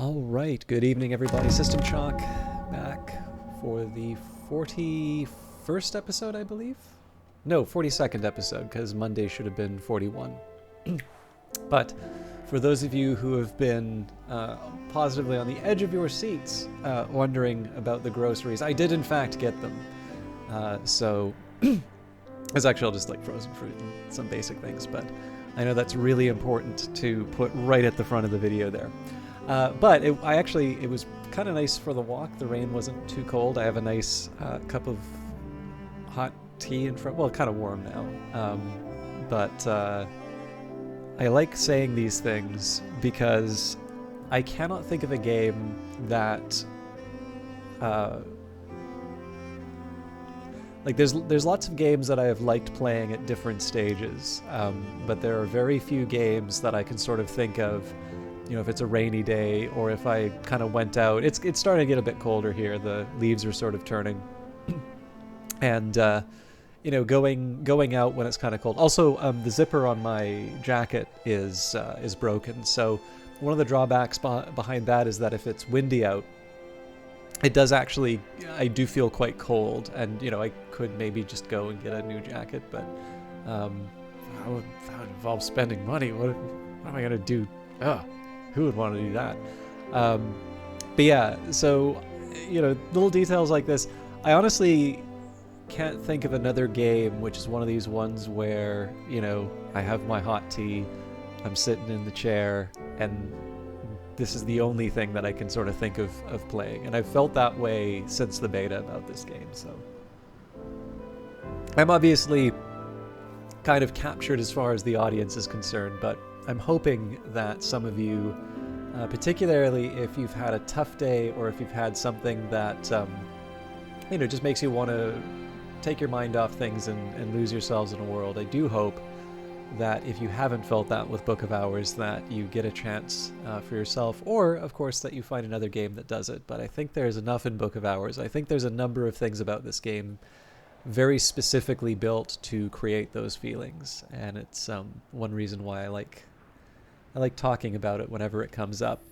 Alright, good evening everybody. System Shock back for the 41st episode, I believe? No, 42nd episode, because Monday should have been 41. But for those of you who have been positively on the edge of your seats wondering about the groceries, I did in fact get them. So, it's actually all just like frozen fruit and some basic things, but I know that's really important to put right at the front of the video there. But it was kind of nice for the walk. The rain wasn't too cold. I have a nice cup of hot tea in front. Well, kind of warm now. But I like saying these things because I cannot think of a game that like there's lots of games that I have liked playing at different stages, but there are very few games that I can sort of think of. You know, if it's a rainy day or if I kind of went out, it's starting to get a bit colder here. The leaves are sort of turning, and you know, going out when it's kind of cold. Also, the zipper on my jacket is broken. So one of the drawbacks behind that is that if it's windy out, it does actually. I do feel quite cold, and you know, I could maybe just go and get a new jacket, but that would involve spending money. What am I gonna do? Ugh. Who would want to do that? But yeah, so, you know, little details like this. I honestly can't think of another game which is one of these ones where, you know, I have my hot tea, I'm sitting in the chair, and this is the only thing that I can sort of think of playing. And I've felt that way since the beta about this game, so. I'm obviously kind of captured as far as the audience is concerned, but I'm hoping that some of you, particularly if you've had a tough day or if you've had something that, you know, just makes you want to take your mind off things and lose yourselves in a world, I do hope that if you haven't felt that with Book of Hours, that you get a chance for yourself, or, of course, that you find another game that does it. But I think there's enough in Book of Hours. I think there's a number of things about this game very specifically built to create those feelings, and it's one reason why I like talking about it whenever it comes up.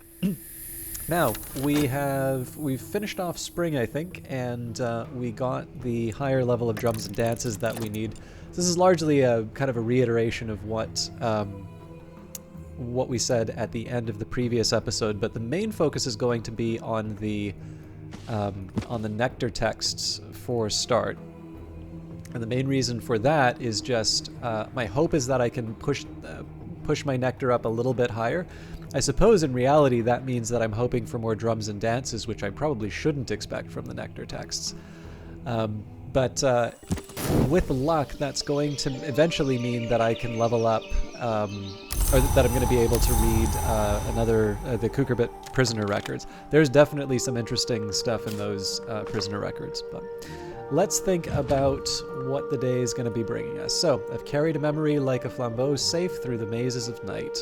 Now, we've finished off spring, I think, and we got the higher level of drums and dances that we need. This is largely a kind of a reiteration of what we said at the end of the previous episode, but the main focus is going to be on the nectar texts for start. And the main reason for that is just my hope is that I can push my nectar up a little bit higher. I suppose in reality that means that I'm hoping for more drums and dances, which I probably shouldn't expect from the nectar texts. But with luck, that's going to eventually mean that I can level up, or that I'm going to be able to read the Kukurbit prisoner records. There's definitely some interesting stuff in those prisoner records, but let's think about what the day is going to be bringing us. So, I've carried a memory like a flambeau safe through the mazes of night.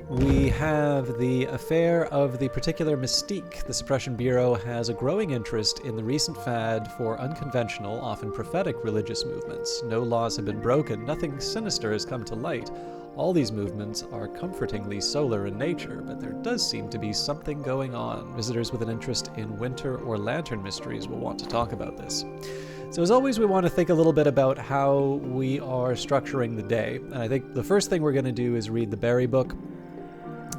We have the affair of the particular mystique. The Suppression Bureau has a growing interest in the recent fad for unconventional, often prophetic religious movements. No laws have been broken, nothing sinister has come to light. All these movements are comfortingly solar in nature, but there does seem to be something going on. Visitors with an interest in winter or lantern mysteries will want to talk about this. So as always, we want to think a little bit about how we are structuring the day. And I think the first thing we're going to do is read the Berry book.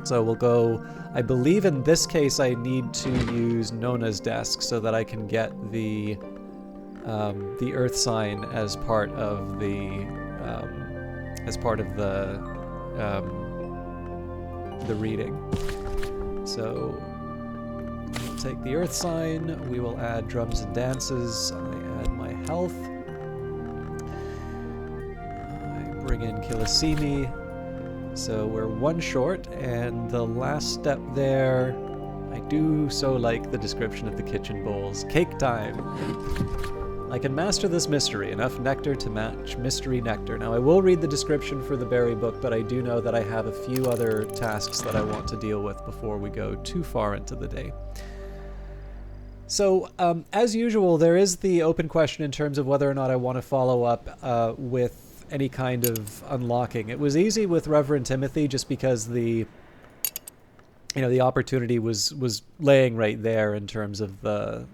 So we'll go, I believe in this case I need to use Nona's desk so that I can get the earth sign as part of the reading. So we'll take the earth sign, we will add drums and dances, I add my health, I bring in Kilisimi, so we're one short, and the last step there, I do so like the description of the kitchen bowls. Cake time! I can master this mystery, enough nectar to match mystery nectar. Now, I will read the description for the Berry book, but I do know that I have a few other tasks that I want to deal with before we go too far into the day. So, as usual, there is the open question in terms of whether or not I want to follow up with any kind of unlocking. It was easy with Reverend Timothy just because the the opportunity was laying right there in terms of the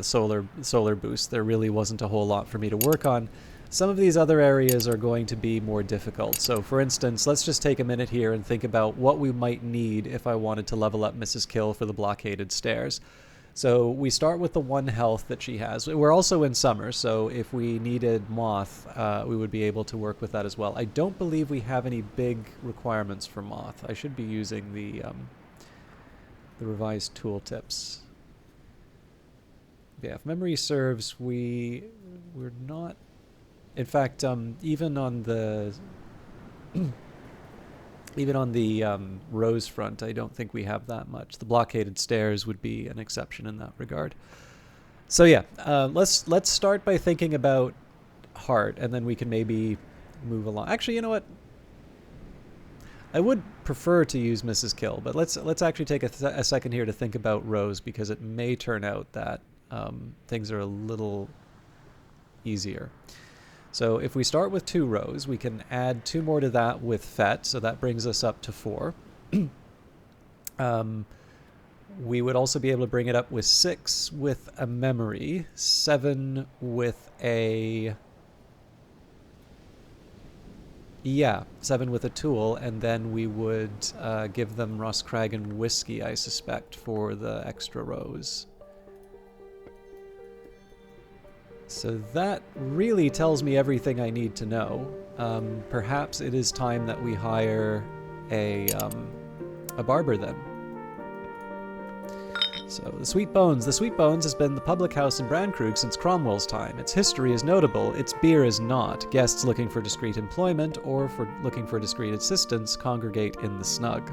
solar boost. There really wasn't a whole lot for me to work on. Some of these other areas are going to be more difficult. So for instance, let's just take a minute here and think about what we might need if I wanted to level up Mrs. Kill for the blockaded stairs. So we start with the 1 health that she has. We're also in summer, so if we needed moth, we would be able to work with that as well. I don't believe we have any big requirements for moth. I should be using the revised tooltips. Yeah, if memory serves, we're not. In fact, even on the rose front, I don't think we have that much. The blockaded stairs would be an exception in that regard. So yeah, let's start by thinking about heart, and then we can maybe move along. Actually, you know what? I would prefer to use Mrs. Kill, but let's actually take a second here to think about Rose, because it may turn out that things are a little easier. So if we start with 2 rows, we can add 2 more to that with Fet, so that brings us up to 4. We would also be able to bring it up with 6 with a memory, 7 with a... Yeah, 7 with a tool, and then we would give them Roskragan Whiskey, I suspect, for the extra rows. So that really tells me everything I need to know. Perhaps it is time that we hire a barber then. So the Sweet Bones. The Sweet Bones has been the public house in Brandkrug since Cromwell's time. Its history is notable. Its beer is not. Guests looking for discreet employment or looking for discreet assistance congregate in the snug.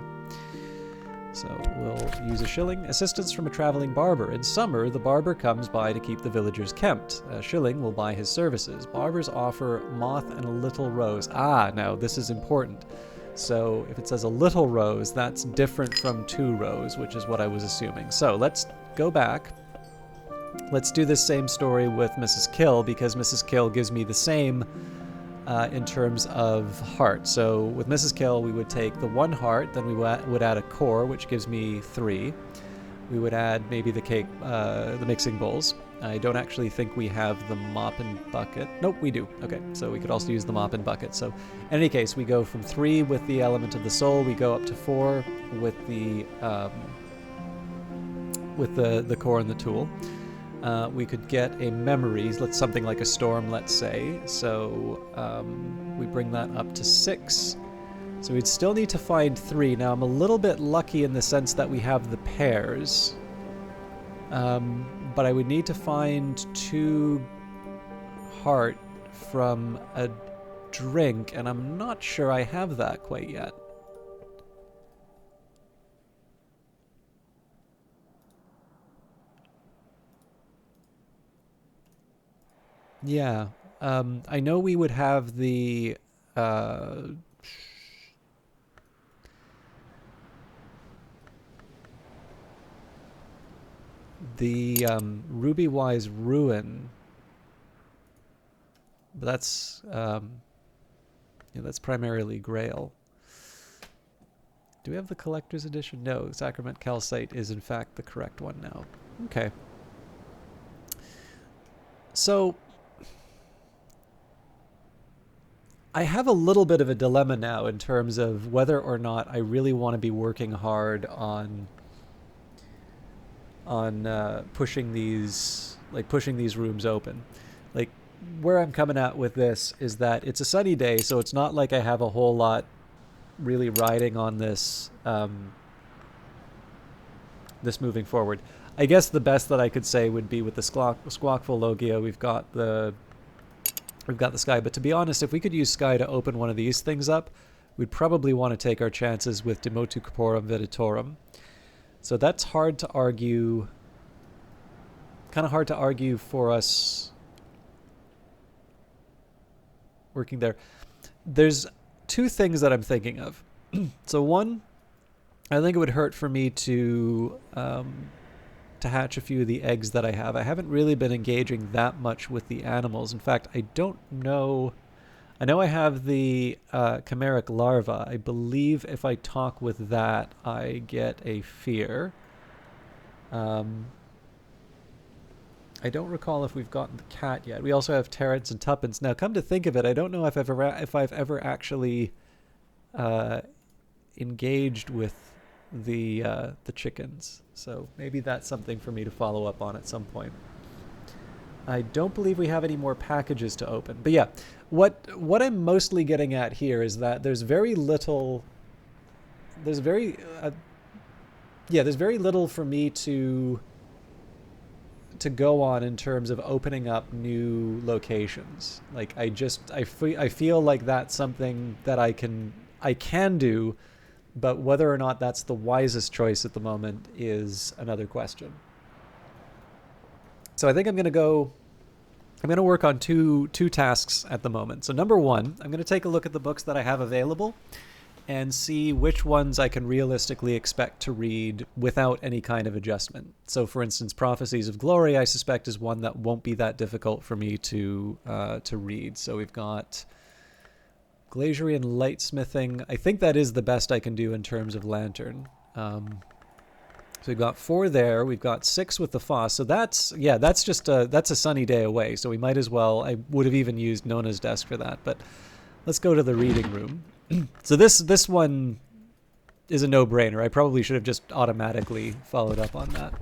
So we'll use a shilling. Assistance from a traveling barber. In summer, the barber comes by to keep the villagers kempt. A shilling will buy his services. Barbers offer moth and a little rose. Now this is important. So if it says a little rose, that's different from 2 rows, which is what I was assuming. So let's go back. Let's do this same story with Mrs. Kill, because Mrs. Kill gives me the same in terms of heart. So with Mrs. Kill, we would take the 1 heart, then we would add a core, which gives me 3. We would add maybe the cake, the mixing bowls. I don't actually think we have the mop and bucket. Nope, we do. Okay, so we could also use the mop and bucket. So in any case, we go from 3 with the element of the soul. We go up to 4 with the core and the tool. We could get a memory, something like a storm, let's say. So we bring that up to 6. So we'd still need to find 3. Now I'm a little bit lucky in the sense that we have the pairs. But I would need to find 2 heart from a drink, and I'm not sure I have that quite yet. Yeah, I know we would have the Ruby-wise Ruin, but that's that's primarily Grail. Do we have the collector's edition? No, Sacrament Calcite is in fact the correct one now. Okay. So I have a little bit of a dilemma now in terms of whether or not I really want to be working hard on pushing these rooms open. Like, where I'm coming at with this is that it's a sunny day, so it's not like I have a whole lot really riding on this this moving forward. I guess the best that I could say would be with the Squawkful Logia, we've got the sky, but to be honest, if we could use sky to open one of these things up, we'd probably want to take our chances with Demotu Corporum Viditorum. So that's hard to argue, kind of hard to argue for us working there. There's 2 things that I'm thinking of. So one, I think it would hurt for me to hatch a few of the eggs that I have. I haven't really been engaging that much with the animals. In fact, I don't know. I know I have the chimeric larva. I believe if I talk with that, I get a fear. I don't recall if we've gotten the cat yet. We also have Terrence and Tuppence. Now, come to think of it, I don't know if I've ever actually engaged with the chickens. So maybe that's something for me to follow up on at some point. I don't believe we have any more packages to open. But yeah, what I'm mostly getting at here is that there's very little. There's very little for me to go on in terms of opening up new locations. Like I feel like that's something that I can do, but whether or not that's the wisest choice at the moment is another question. So I think I'm going to work on two tasks at the moment. So number one, I'm going to take a look at the books that I have available and see which ones I can realistically expect to read without any kind of adjustment. So for instance, Prophecies of Glory, I suspect, is one that won't be that difficult for me to read. So we've got Glazerian Lightsmithing. I think that is the best I can do in terms of Lantern. So we've got 4 there. We've got 6 with the Foss. So that's a sunny day away. So we might as well. I would have even used Nona's desk for that. But let's go to the reading room. So this one is a no-brainer. I probably should have just automatically followed up on that.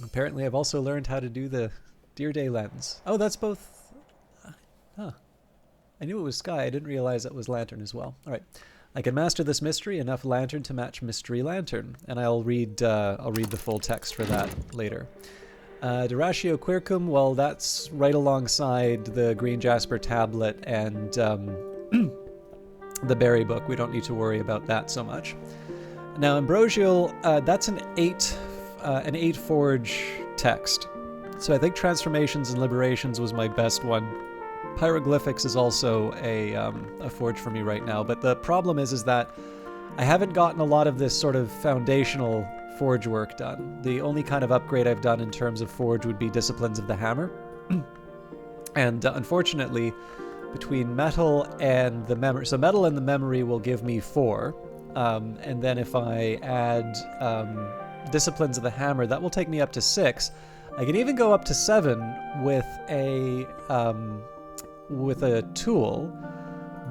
Apparently, I've also learned how to do the Dear Day lens. Oh, that's both. Huh. I knew it was Sky. I didn't realize it was Lantern as well. All right. I can master this mystery, enough Lantern to match Mystery Lantern. And I'll read the full text for that later. Duratio Quircum, well, that's right alongside the Green Jasper tablet and the Berry book. We don't need to worry about that so much. Now, Ambrosial, that's an 8 Forge text. So I think Transformations and Liberations was my best one. Pyroglyphics is also a Forge for me right now. But the problem is that I haven't gotten a lot of this sort of foundational Forge work done. The only kind of upgrade I've done in terms of Forge would be Disciplines of the Hammer. And unfortunately, between Metal and the Memory... So Metal and the Memory will give me 4. And then if I add Disciplines of the Hammer, that will take me up to 6. I can even go up to 7 with a tool,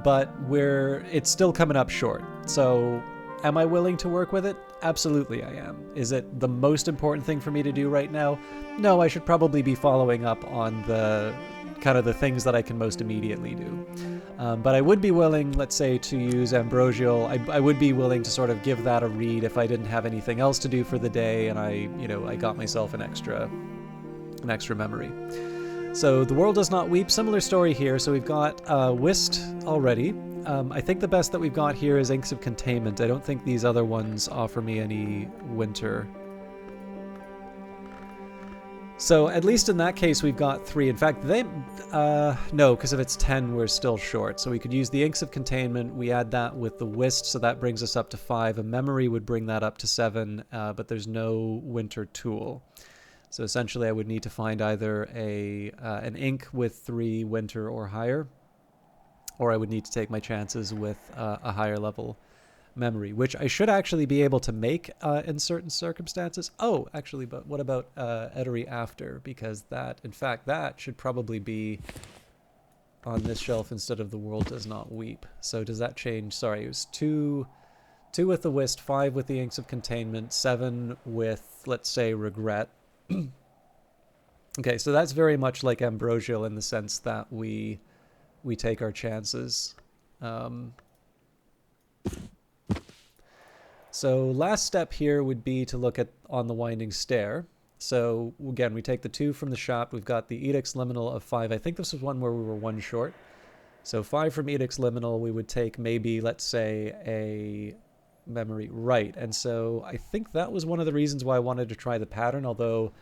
but it's still coming up short. So am I willing to work with it? Absolutely I am. Is it the most important thing for me to do right now? No, I should probably be following up on the kind of the things that I can most immediately do. But I would be willing, let's say, to use Ambrosial. I would be willing to sort of give that a read if I didn't have anything else to do for the day and I got myself an extra memory. So The World Does Not Weep, similar story here. So we've got Whist already. I think the best that we've got here is Inks of Containment. I don't think these other ones offer me any winter. So at least in that case, we've got 3. In fact, no, because if it's 10, we're still short. So we could use the Inks of Containment. We add that with the Whist, so that brings us up to 5. A Memory would bring that up to 7, but there's no winter tool. So essentially, I would need to find either an ink with 3 winter or higher, or I would need to take my chances with a higher level memory, which I should actually be able to make in certain circumstances. Oh, actually, but what about Etery After? Because that should probably be on this shelf instead of The World Does Not Weep. So does that change? Sorry, it was 2 with the Whist, 5 with the Inks of Containment, 7 with, let's say, Regret. Okay, so that's very much like Ambrosial in the sense that we take our chances. So last step here would be to look at On the Winding Stair. So again, we take the 2 from the shop. We've got the Edict's Liminal of 5. I think this was one where we were 1 short. So 5 from Edict's Liminal, we would take maybe, let's say, a memory right. And so I think that was one of the reasons why I wanted to try the pattern, although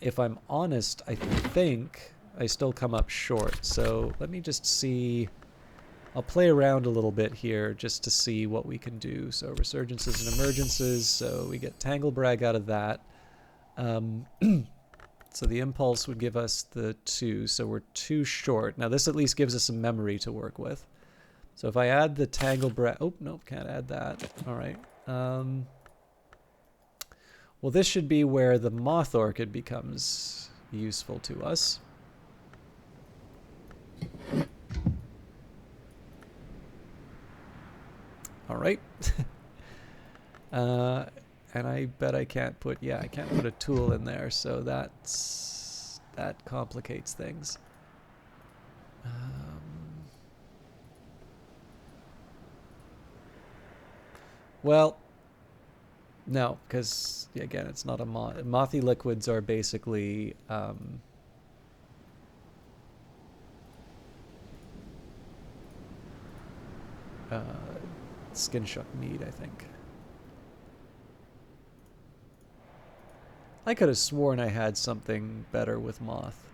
if I'm honest, I think I still come up short. So let me just see. I'll play around a little bit here just to see what we can do. So Resurgences and Emergences, so we get Tanglebrag out of that. So the impulse would give us the 2, so we're 2 short. Now this at least gives us some memory to work with. So if I add the tangle brag, oh, no, can't add that. All right. Well, this should be where the moth orchid becomes useful to us. All right. And I bet I can't put, yeah, I can't put a tool in there, so that complicates things. Well, no, because, again, it's not a moth. Mothy liquids are basically skin shuck meat, I think. I could have sworn I had something better with moth.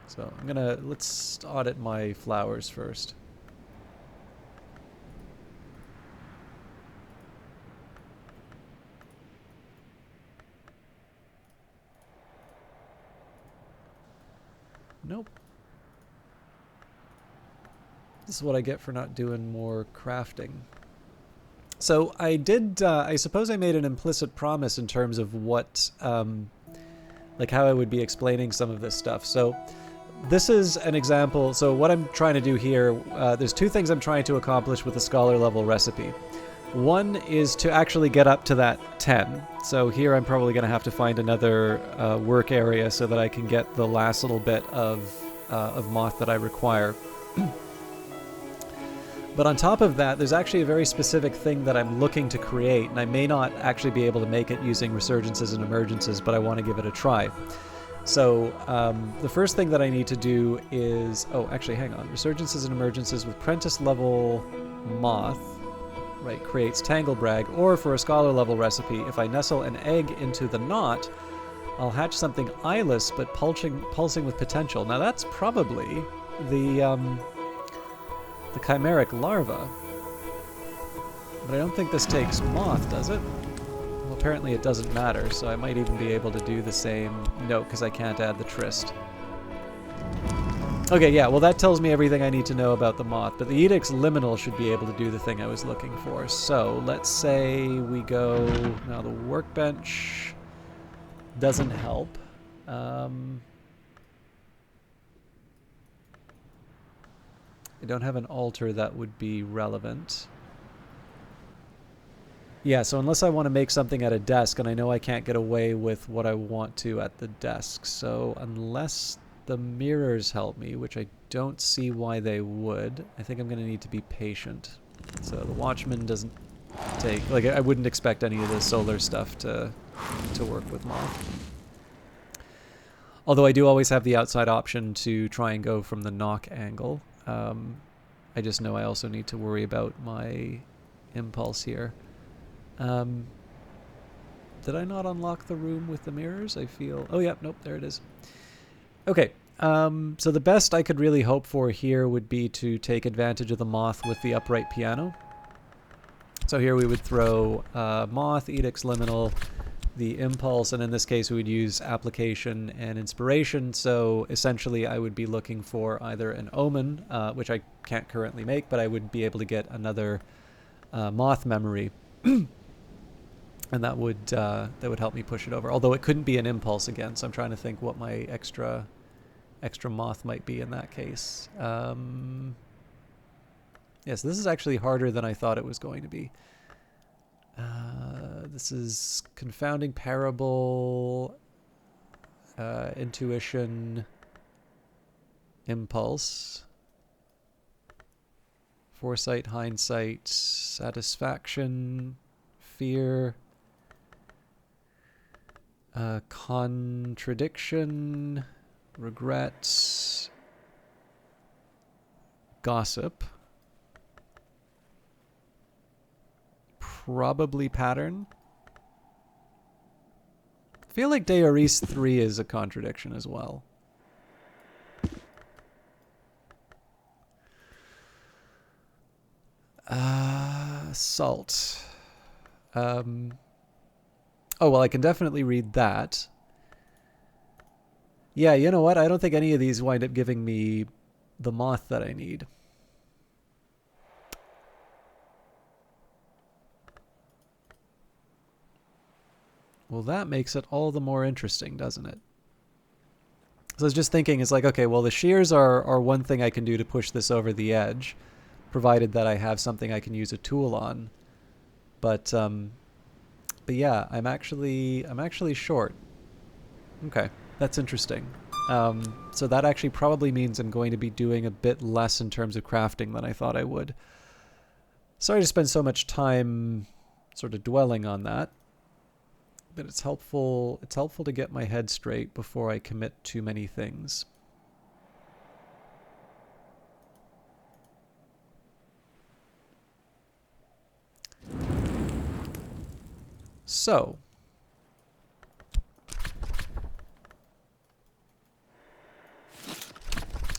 So I'm gonna, let's audit my flowers first. Nope. This is what I get for not doing more crafting. So I did, I suppose I made an implicit promise in terms of what, like how I would be explaining some of this stuff. So this is an example. So what I'm trying to do here, there's 2 things I'm trying to accomplish with the scholar level recipe. One is to actually get up to that 10. So here I'm probably going to have to find another work area so that I can get the last little bit of moth that I require. But on top of that, there's actually a very specific thing that I'm looking to create, and I may not actually be able to make it using resurgences and emergences, but I want to give it a try. So the first thing that I need to do is, oh, actually, hang on. Resurgences and emergences with Prentice level moth, right, creates tangle brag, or for a scholar level recipe, if I nestle an egg into the knot, I'll hatch something eyeless but pulsing with potential. Now that's probably the chimeric larva. But I don't think this takes moth, does it? Well, apparently it doesn't matter, so I might even be able to do the same. No, because I can't add the tryst. Okay, yeah, well that tells me everything I need to know about the moth, but the Edict's liminal should be able to do the thing I was looking for. So let's say we go... Now the workbench doesn't help. I don't have an altar that would be relevant. Yeah, so unless I want to make something at a desk, and I know I can't get away with what I want to at the desk, so unless the mirrors help me, which I don't see why they would, I think I'm going to need to be patient. So the Watchman doesn't take... Like, I wouldn't expect any of the solar stuff to work with moth. Although I do always have the outside option to try and go from the knock angle. I just know I also need to worry about my impulse here. Did I not unlock the room with the mirrors? I feel... Oh, yeah, nope, there it is. Okay, so the best I could really hope for here would be to take advantage of the moth with the upright piano. So here we would throw moth, edicts, liminal, the impulse, and in this case we would use application and inspiration. So essentially I would be looking for either an omen, which I can't currently make, but I would be able to get another moth memory. And that would help me push it over. Although it couldn't be an impulse again, so I'm trying to think what my extra moth might be in that case. Yes, this is actually harder than I thought it was going to be. This is confounding parable, intuition, impulse, foresight, hindsight, satisfaction, fear, contradiction, regret, gossip, probably pattern. I feel like Deoris 3 is a contradiction as well. Salt. Oh, well, I can definitely read that. Yeah, you know what? I don't think any of these wind up giving me the moth that I need. Well, that makes it all the more interesting, doesn't it? So I was just thinking, it's like, okay, well, the shears are one thing I can do to push this over the edge, provided that I have something I can use a tool on. But yeah, I'm actually short. Okay, that's interesting. So that actually probably means I'm going to be doing a bit less in terms of crafting than I thought I would. Sorry to spend so much time sort of dwelling on that, but it's helpful to get my head straight before I commit too many things. So,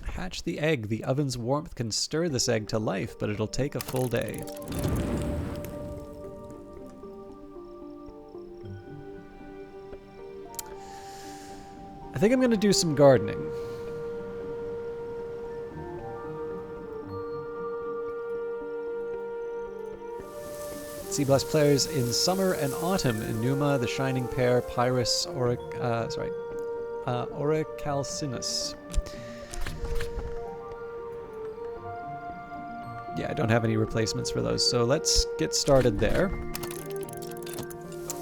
hatch the egg. The oven's warmth can stir this egg to life, but it'll take a full day. I think I'm going to do some gardening. C+ players in summer and autumn in Numa, the Shining Pear, Pyrus, Orichalcinus. Yeah, I don't have any replacements for those, so let's get started there.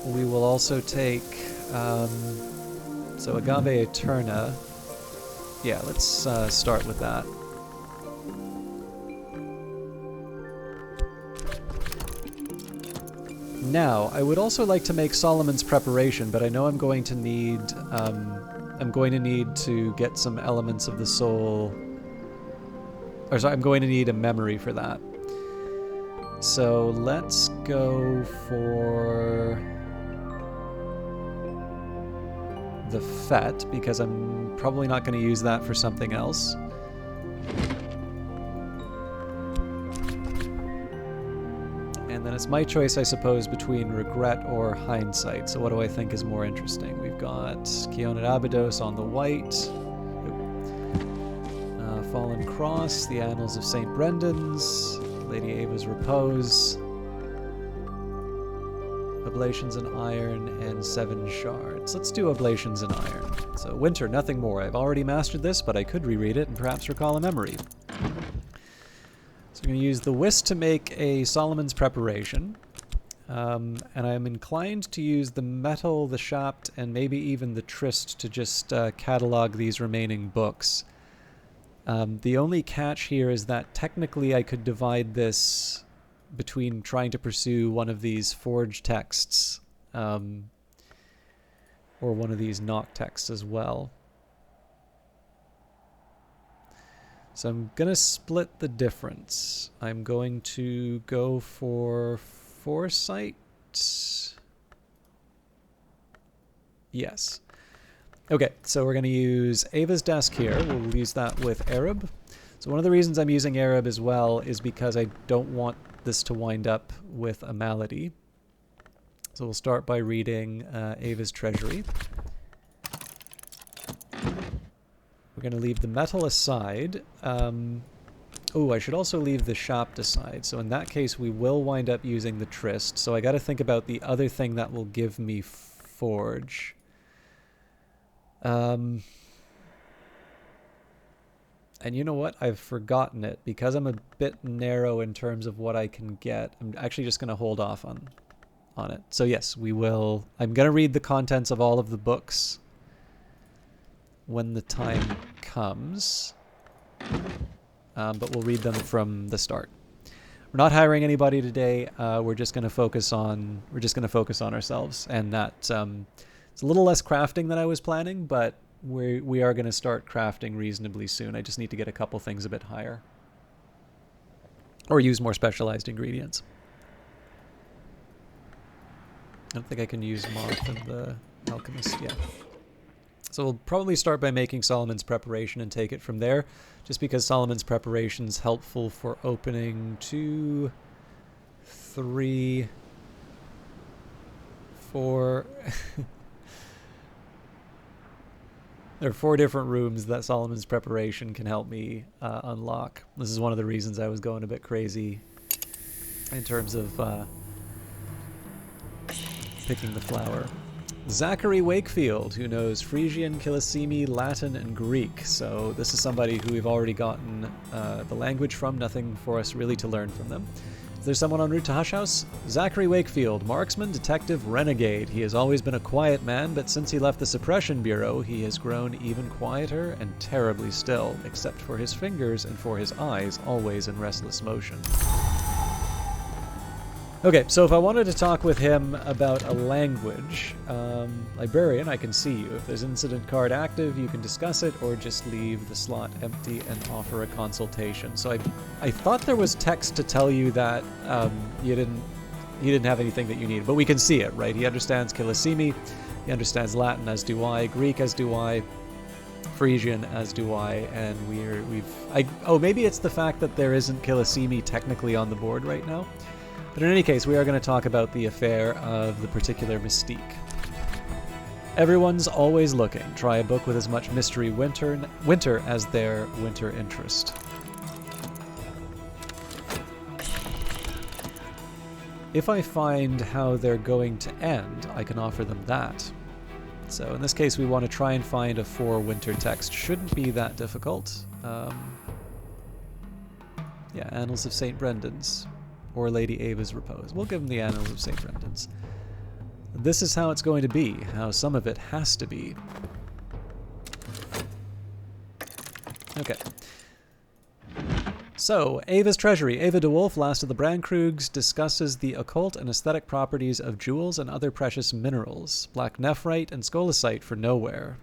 We will also take, so Agave Eterna. Yeah, let's start with that. Now, I would also like to make Solomon's Preparation, but I know I'm going to need to get some elements of the soul. Or sorry, I'm going to need a memory for that. So let's go for the Fet, because I'm probably not going to use that for something else. And then it's my choice, I suppose, between Regret or Hindsight. So what do I think is more interesting? We've got Keonid Abydos on the white, Fallen Cross, the Annals of St. Brendan's, Lady Ava's Repose, Oblations in Iron, and 7 Shards. Let's do Oblations in Iron. So Winter, nothing more. I've already mastered this, but I could reread it and perhaps recall a memory. So I'm going to use the Whist to make a Solomon's Preparation. And I'm inclined to use the Metal, the Shapt, and maybe even the Tryst to just catalog these remaining books. The only catch here is that technically I could divide this between trying to pursue one of these forged texts or one of these knock texts as well. So I'm going to split the difference. I'm going to go for Foresight. Yes. Okay, so we're going to use Ava's Desk here. We'll use that with Arab. So one of the reasons I'm using Arab as well is because I don't want this to wind up with a malady. So we'll start by reading Ava's Treasury. We're going to leave the metal aside. Oh, I should also leave the Shapt aside. So in that case, we will wind up using the Tryst. So I got to think about the other thing that will give me Forge. And you know what? I've forgotten it. Because I'm a bit narrow in terms of what I can get, I'm actually just going to hold off on it. So yes, we will. I'm going to read the contents of all of the books when the time comes. But we'll read them from the start. We're not hiring anybody today. We're just going to focus on ourselves, and that it's a little less crafting than I was planning, but we are going to start crafting reasonably soon. I just need to get a couple things a bit higher, or use more specialized ingredients. I don't think I can use Moth and the Alchemist yet. So we'll probably start by making Solomon's Preparation and take it from there, just because Solomon's Preparation is helpful for opening 2, 3, 4... There are 4 different rooms that Solomon's Preparation can help me unlock. This is one of the reasons I was going a bit crazy in terms of picking the flower. Zachary Wakefield, who knows Frisian, Kilisimi, Latin, and Greek. So this is somebody who we've already gotten the language from, nothing for us really to learn from them. Is there someone en route to Hush House? Zachary Wakefield, marksman, detective, renegade. He has always been a quiet man, but since he left the Suppression Bureau, he has grown even quieter and terribly still, except for his fingers and for his eyes, always in restless motion. Okay, so if I wanted to talk with him about a language, librarian, I can see you. If there's incident card active, you can discuss it or just leave the slot empty and offer a consultation. So I thought there was text to tell you that he didn't have anything that you need, but we can see it, right? He understands Kilisimi, he understands Latin, as do I, Greek, as do I, Frisian, as do I, and maybe it's the fact that there isn't Kilisimi technically on the board right now. But in any case, we are going to talk about the affair of the particular mystique. Everyone's always looking. Try a book with as much mystery winter as their winter interest. If I find how they're going to end, I can offer them that. So in this case, we want to try and find a 4 winter text. Shouldn't be that difficult. Yeah, Annals of St. Brendan's. Or Lady Ava's Repose. We'll give them the Annals of St. Brendan's. This is how it's going to be, how some of it has to be. Okay. So, Ava's Treasury. Ava de Wolf, last of the Brandkrugs, discusses the occult and aesthetic properties of jewels and other precious minerals. Black nephrite and scolecite for nowhere.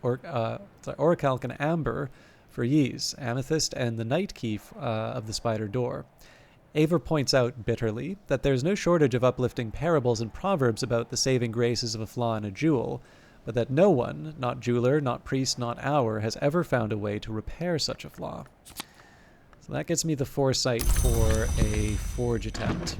Orichalcum amber for Ys. Amethyst and the night key of the spider door. Ava points out bitterly that there's no shortage of uplifting parables and proverbs about the saving graces of a flaw in a jewel, but that no one, not jeweler, not priest, not hour, has ever found a way to repair such a flaw. So that gets me the foresight for a forge attempt.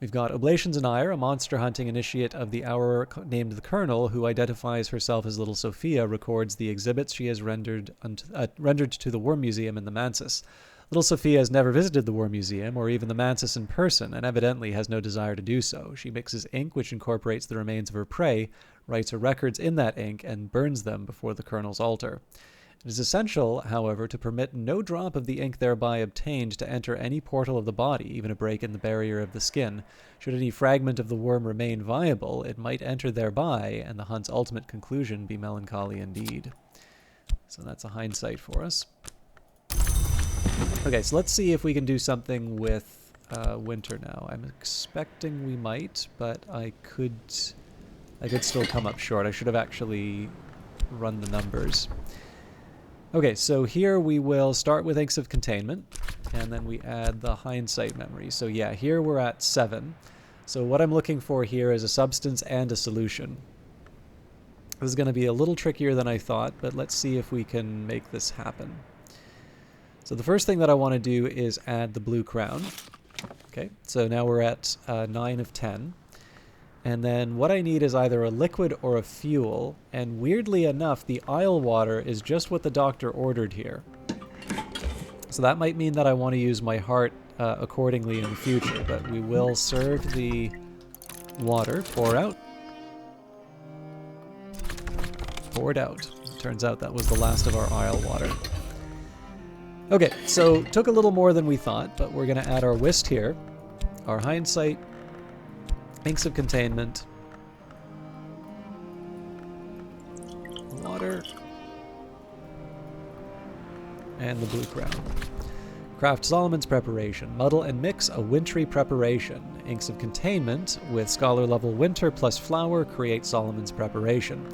We've got Oblations and Ire, a monster hunting initiate of the hour named the Colonel, who identifies herself as Little Sophia, records the exhibits she has rendered to the War Museum in the Mansis. Little Sophia has never visited the War Museum or even the Mansis in person, and evidently has no desire to do so. She mixes ink which incorporates the remains of her prey, writes her records in that ink, and burns them before the Colonel's altar. It is essential, however, to permit no drop of the ink thereby obtained to enter any portal of the body, even a break in the barrier of the skin. Should any fragment of the worm remain viable, it might enter thereby, and the hunt's ultimate conclusion be melancholy indeed. So that's a hindsight for us. Okay, so let's see if we can do something with winter now. I'm expecting we might, but I could still come up short. I should have actually run the numbers. Okay, so here we will start with Inks of Containment, and then we add the hindsight memory. So yeah, here we're at 7. So what I'm looking for here is a substance and a solution. This is going to be a little trickier than I thought, but let's see if we can make this happen. So the first thing that I want to do is add the blue crown. Okay, so now we're at 9 of 10. And then what I need is either a liquid or a fuel, and weirdly enough, the Isle water is just what the doctor ordered here. So that might mean that I want to use my heart accordingly in the future, but we will serve the water. Pour out. Poured out. Turns out that was the last of our Isle water. Okay, so took a little more than we thought, but we're going to add our whist here, our hindsight, Inks of Containment, water, and the blue crown. Craft Solomon's Preparation. Muddle and mix a wintry preparation. Inks of Containment with scholar level winter plus flour create Solomon's Preparation.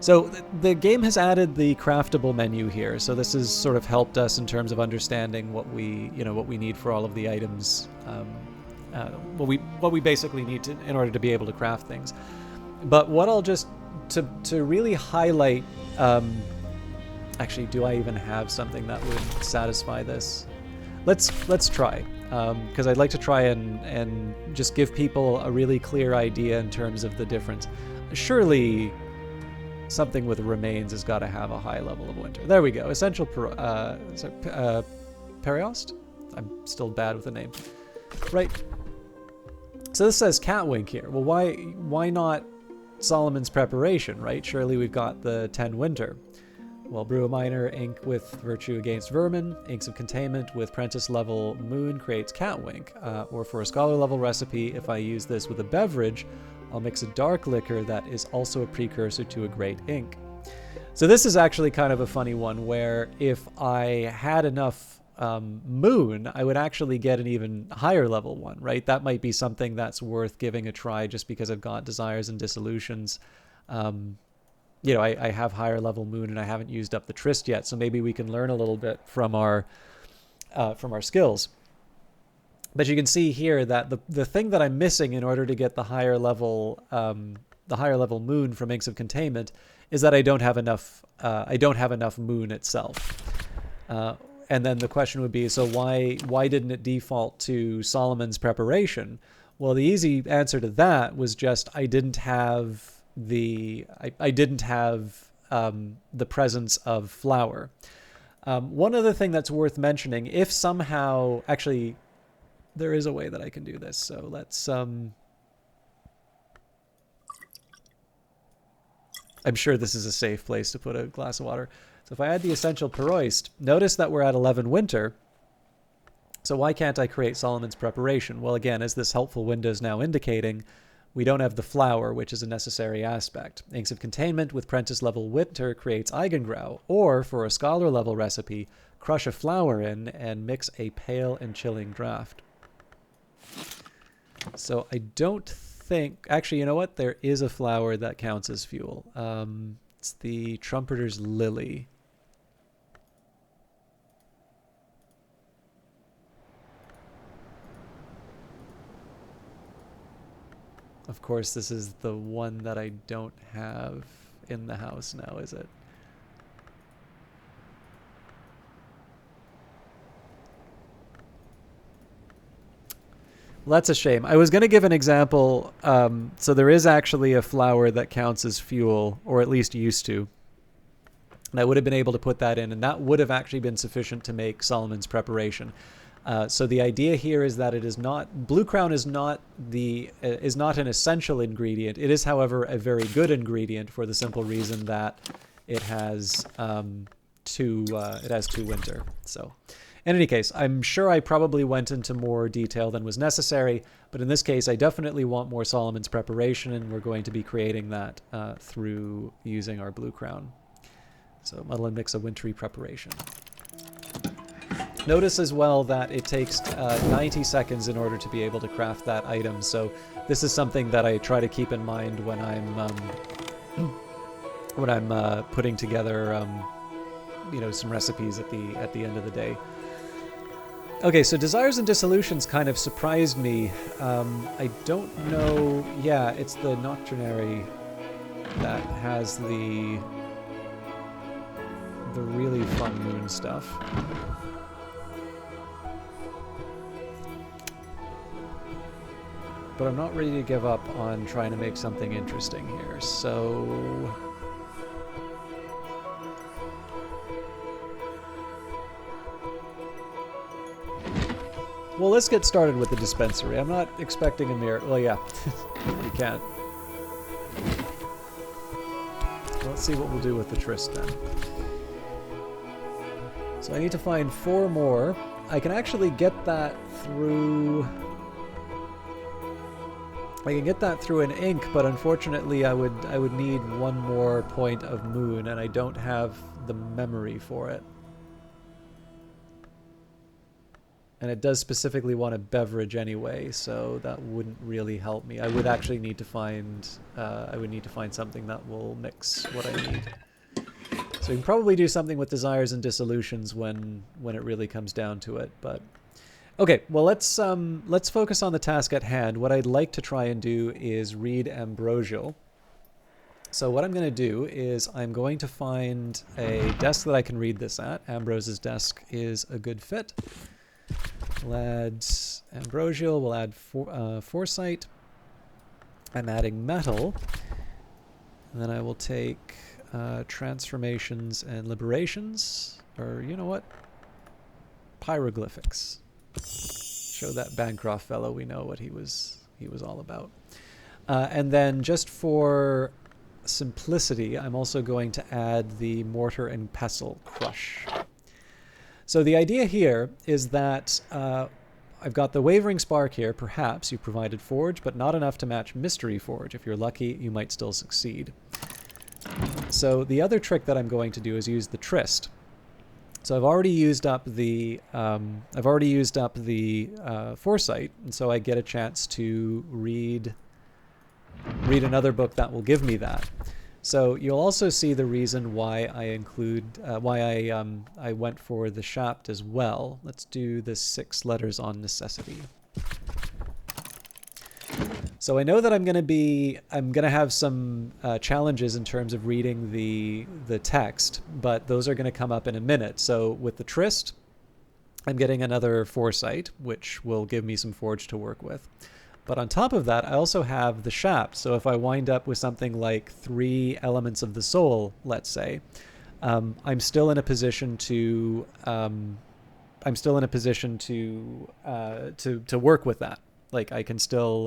So the game has added the craftable menu here, so this has sort of helped us in terms of understanding what we need for all of the items, what we basically need in order to be able to craft things. But what I'll just to really highlight, actually, do I even have something that would satisfy this? Let's try, because I'd like to try and just give people a really clear idea in terms of the difference. Surely something with remains has got to have a high level of winter. There we go. Essential Periost? I'm still bad with the name. Right. So this says Catwink here. Well, why not Solomon's Preparation, right? Surely we've got the 10 winter. Well, brew a minor ink with virtue against vermin. Inks of containment with prentice level moon creates Catwink. Or for a scholar level recipe, if I use this with a beverage, I'll mix a dark liquor that is also a precursor to a great ink. So this is actually kind of a funny one where if I had enough moon, I would actually get an even higher level one, right? That might be something that's worth giving a try just because I've got desires and dissolutions. You know, I have higher level moon and I haven't used up the tryst yet, so maybe we can learn a little bit from our skills. But you can see here that the thing that I'm missing in order to get the higher level moon from Inks of Containment is that I don't have enough moon itself. And then the question would be, so why didn't it default to Solomon's Preparation? Well, the easy answer to that was just I didn't have the presence of flour. One other thing that's worth mentioning, if somehow, actually, there is a way that I can do this. So let's I'm sure this is a safe place to put a glass of water. So if I add the Essential Peroist, notice that we're at 11 winter. So why can't I create Solomon's Preparation? Well, again, as this helpful window is now indicating, we don't have the flour, which is a necessary aspect. Inks of Containment with Prentice level winter creates Eigengrau, or for a scholar level recipe, crush a flour in and mix a pale and chilling draught. So I don't think, actually, you know what? There is a flower that counts as fuel. It's the Trumpeter's Lily. Of course, this is the one that I don't have in the house now, is it? Well, that's a shame. I was going to give an example. So there is actually a flower that counts as fuel, or at least used to. And I would have been able to put that in, and that would have actually been sufficient to make Solomon's Preparation. So the idea here is that it is not, Blue Crown is not an essential ingredient. It is, however, a very good ingredient for the simple reason that it has two winter. So, in any case, I'm sure I probably went into more detail than was necessary, but in this case, I definitely want more Solomon's Preparation, and we're going to be creating that through using our Blue Crown. So, muddle and mix a wintry preparation. Notice as well that it takes 90 seconds in order to be able to craft that item. So this is something that I try to keep in mind when I'm putting together some recipes at the end of the day. Okay, so Desires and Dissolutions kind of surprised me. I don't know. Yeah, it's the Nocturnary that has the really fun moon stuff. But I'm not ready to give up on trying to make something interesting here, so... Well, let's get started with the dispensary. I'm not expecting a mirror. Well, yeah, you can't. Let's see what we'll do with the tryst then. So I need to find 4 more. I can actually get that through... I can get that through an ink, but unfortunately I would need 1 more point of moon, and I don't have the memory for it. And it does specifically want a beverage anyway, so that wouldn't really help me. I would actually need to find something that will mix what I need. So we can probably do something with Desires and Dissolutions when it really comes down to it, but... Okay, well, let's focus on the task at hand. What I'd like to try and do is read Ambrosial. So what I'm going to do is I'm going to find a desk that I can read this at. Ambrose's desk is a good fit. We'll add Ambrosial. We'll add Foresight. I'm adding Metal. And then I will take transformations and liberations, or you know what? Pyroglyphics. Show that Bancroft fellow we know what he was all about. And then just for simplicity, I'm also going to add the mortar and pestle crush. So the idea here is that I've got the Wavering Spark here. Perhaps you provided Forge, but not enough to match Mystery Forge. If you're lucky, you might still succeed. So the other trick that I'm going to do is use the Tryst. So I've already used up the Foresight, and so I get a chance to read another book that will give me that. So you'll also see the reason why I went for the Shapt as well. Let's do the 6 letters on necessity. So I know that I'm gonna have some challenges in terms of reading the text, but those are gonna come up in a minute. So with the Tryst, I'm getting another Foresight, which will give me some Forge to work with. But on top of that, I also have the Shapt. So if I wind up with something like 3 elements of the soul, let's say, I'm still in a position to work with that. Like I can still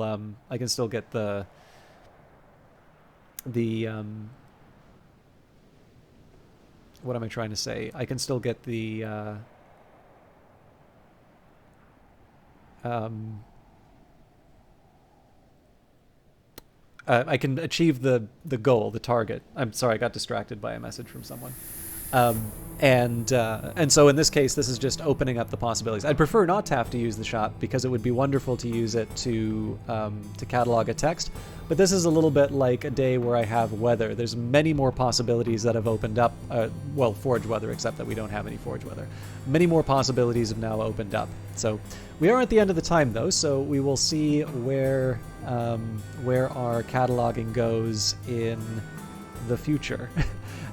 get the what am I trying to say? I can still get the I can achieve the goal, the target. I'm sorry, I got distracted by a message from someone. And so in this case, this is just opening up the possibilities. I'd prefer not to have to use the shop because it would be wonderful to use it to catalog a text. But this is a little bit like a day where I have weather. There's many more possibilities that have opened up. Well, Forge weather, except that we don't have any Forge weather. Many more possibilities have now opened up. So we are at the end of the time, though. So we will see where our cataloging goes in the future.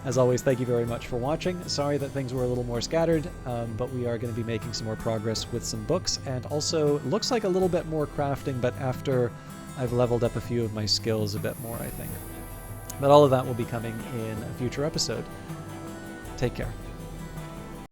As always, thank you very much for watching. Sorry that things were a little more scattered, but we are going to be making some more progress with some books, and also looks like a little bit more crafting, but after I've leveled up a few of my skills a bit more, I think. But all of that will be coming in a future episode. Take care.